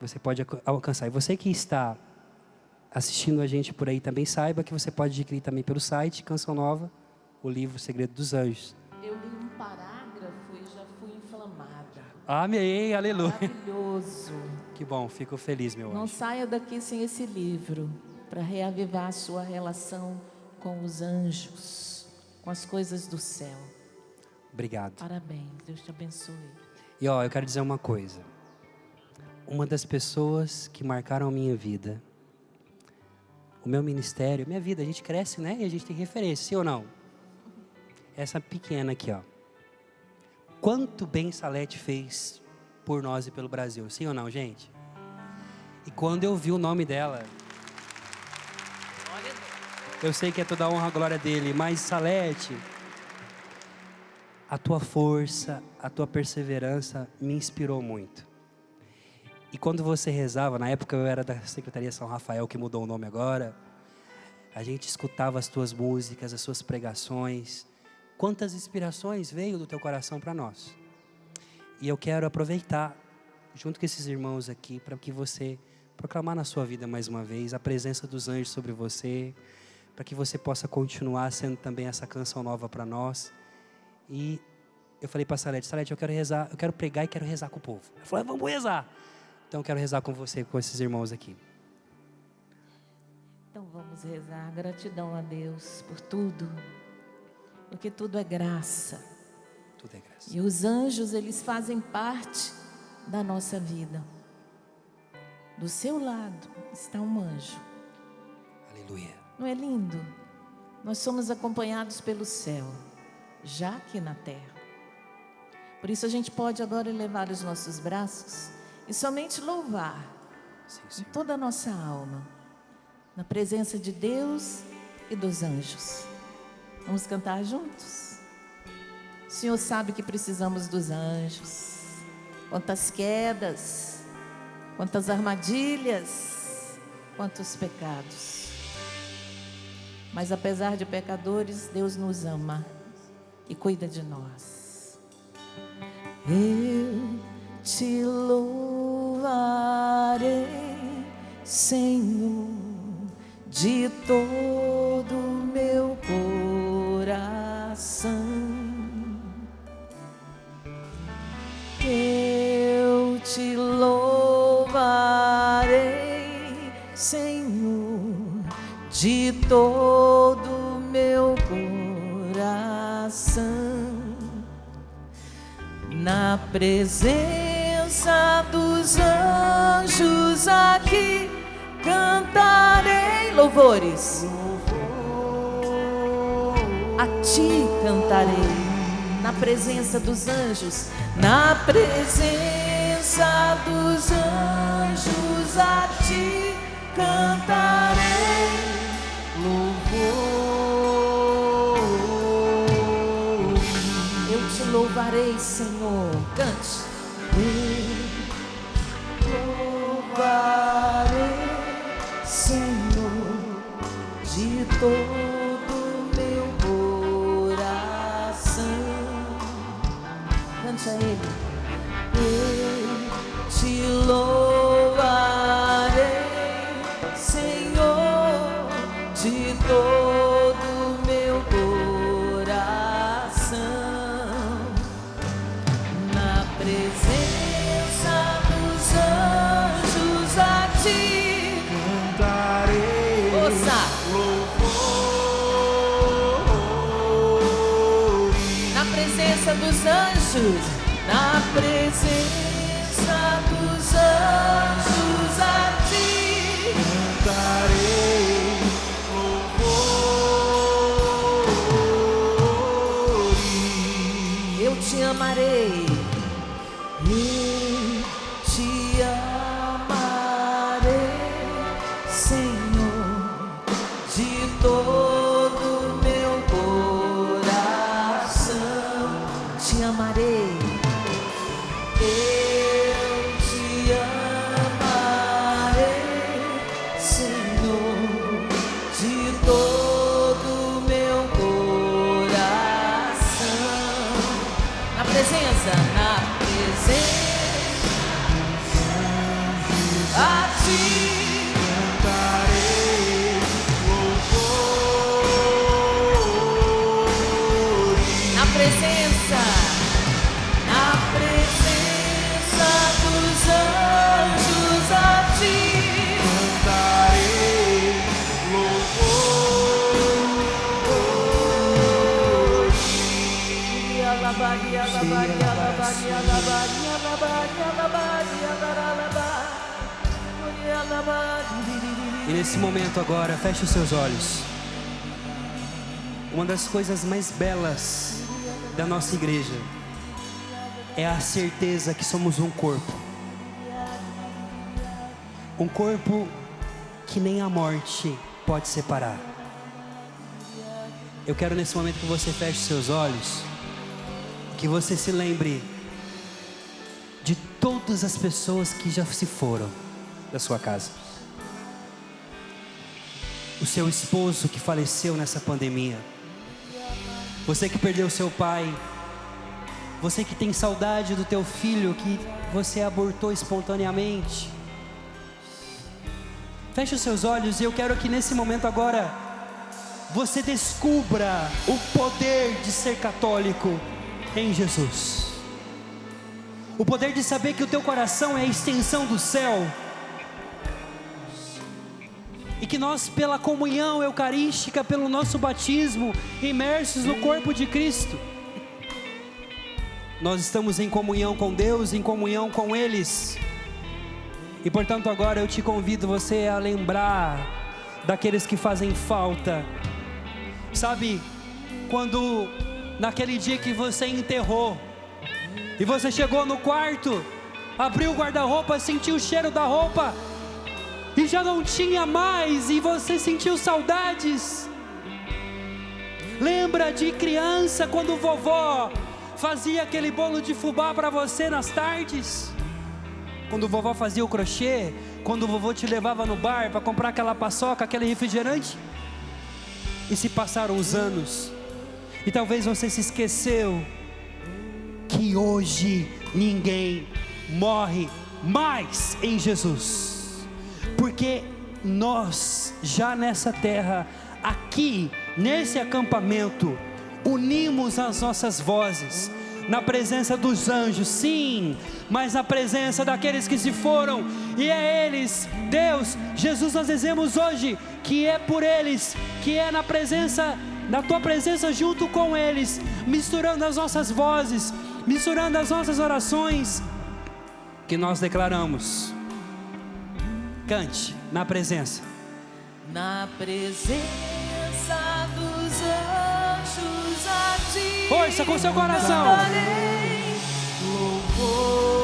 Você pode alcançar. E você que está assistindo a gente por aí também, saiba que você pode adquirir também pelo site Canção Nova, o livro O Segredo dos Anjos. Eu li um parágrafo e já fui inflamada. Amém, aleluia. Maravilhoso. Que bom, fico feliz, meu Não anjo. saia daqui sem esse livro, para reavivar a sua relação com os anjos, com as coisas do céu. Obrigado. Parabéns, Deus te abençoe. E eu quero dizer uma coisa. Uma das pessoas que marcaram a minha vida, o meu ministério, minha vida, a gente cresce, né? E a gente tem referência, sim ou não? Essa pequena aqui, Quanto bem Salete fez por nós e pelo Brasil, sim ou não, gente? E quando eu vi o nome dela, eu sei que é toda a honra e glória dele, mas Salete, a tua força, a tua perseverança me inspirou muito. E quando você rezava, na época eu era da Secretaria São Rafael, que mudou o nome agora, a gente escutava as tuas músicas, as suas pregações. Quantas inspirações veio do teu coração para nós. E eu quero aproveitar, junto com esses irmãos aqui, para que você proclamar na sua vida mais uma vez a presença dos anjos sobre você, para que você possa continuar sendo também essa canção nova para nós. E eu falei para a Salete, eu quero rezar, eu quero pregar e quero rezar com o povo. Ela falou: vamos rezar. Então eu quero rezar com você, com esses irmãos aqui. Então vamos rezar. Gratidão a Deus por tudo, porque tudo é graça. Tudo é graça. E os anjos, eles fazem parte da nossa vida. Do seu lado está um anjo. Aleluia. Não é lindo? Nós somos acompanhados pelo céu, já aqui na terra. Por isso a gente pode agora elevar os nossos braços e somente louvar Sim, com toda a nossa alma, na presença de Deus e dos anjos. Vamos cantar juntos? O Senhor sabe que precisamos dos anjos. Quantas quedas, quantas armadilhas, quantos pecados. Mas apesar de pecadores, Deus nos ama e cuida de nós. Eu te louvarei, Senhor, de todo o meu coração. Eu te louvarei, Senhor, de todo o meu coração. Na presença dos anjos aqui cantarei louvores. A ti cantarei. Na presença dos anjos, na presença dos anjos, a ti cantarei louvor. Eu te louvarei, Senhor. Cante. Eu louvarei, Senhor, de todo o meu coração. Cante a Ele. Eu te louvarei, Senhor, de todo o meu coração. Na presença dos anjos a ti cantarei louvores. Na presença dos anjos, na presença dos anjos a ti Cantarei louvores. eu te amarei. Eu te amarei, Senhor, de todo o meu coração. Te amarei. Eu te amarei, Senhor, de todo o meu coração. Na presença, a ti Cantarei louvores. na presença dos anjos a ti Cantarei louvores. alabaria, alabaria, alabaria, alabaria, alabaria, alabaria, E nesse momento agora, feche os seus olhos. Uma das coisas mais belas da nossa igreja é a certeza que somos um corpo. Um corpo que nem a morte pode separar. Eu quero nesse momento que você feche seus olhos, que você se lembre de todas as pessoas que já se foram da sua casa. O seu esposo que faleceu nessa pandemia. Você que perdeu seu pai. Você que tem saudade do teu filho que você abortou espontaneamente. Feche os seus olhos e eu quero que nesse momento agora você descubra o poder de ser católico em Jesus. O poder de saber que o teu coração é a extensão do céu. E que nós, pela comunhão eucarística, pelo nosso batismo, imersos no corpo de Cristo, nós estamos em comunhão com Deus, em comunhão com eles. E portanto agora eu te convido você a lembrar daqueles que fazem falta. Sabe, quando naquele dia que você enterrou, e você chegou no quarto, abriu o guarda-roupa, sentiu o cheiro da roupa, e já não tinha mais, e você sentiu saudades. Lembra de criança quando vovó fazia aquele bolo de fubá para você nas tardes? Quando vovó fazia o crochê? Quando o vovô te levava no bar para comprar aquela paçoca, aquele refrigerante? E se passaram os anos, e talvez você se esqueceu que hoje ninguém morre mais em Jesus, porque nós já nessa terra, aqui nesse acampamento, unimos as nossas vozes na presença dos anjos, sim, mas na presença daqueles que se foram, e é eles, Deus, Jesus, nós dizemos hoje que é por eles, que é na tua presença junto com eles, misturando as nossas vozes, misturando as nossas orações, que nós declaramos. Cante, na presença. Na presença dos anjos a ti. Força com seu coração. Cantarei louvores.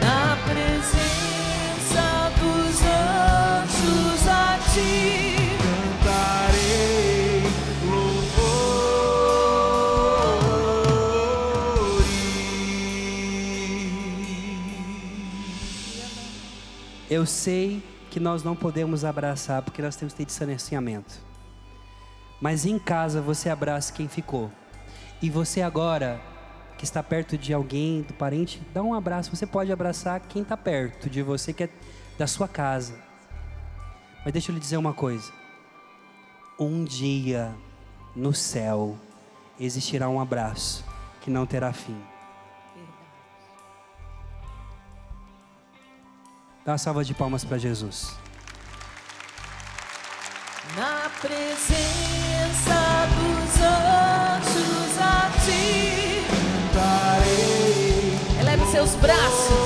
na presença dos anjos a ti. Cantarei louvores. Eu sei que nós não podemos abraçar, porque nós temos que ter distanciamento. Mas em casa você abraça quem ficou. E você agora, que está perto de alguém, do parente, dá um abraço. Você pode abraçar quem está perto de você, que é da sua casa. Mas deixa eu lhe dizer uma coisa. Um dia, no céu, existirá um abraço que não terá fim. Dá uma salva de palmas para Jesus. Na presença dos anjos a ti. Cantarei Eleve seus braços.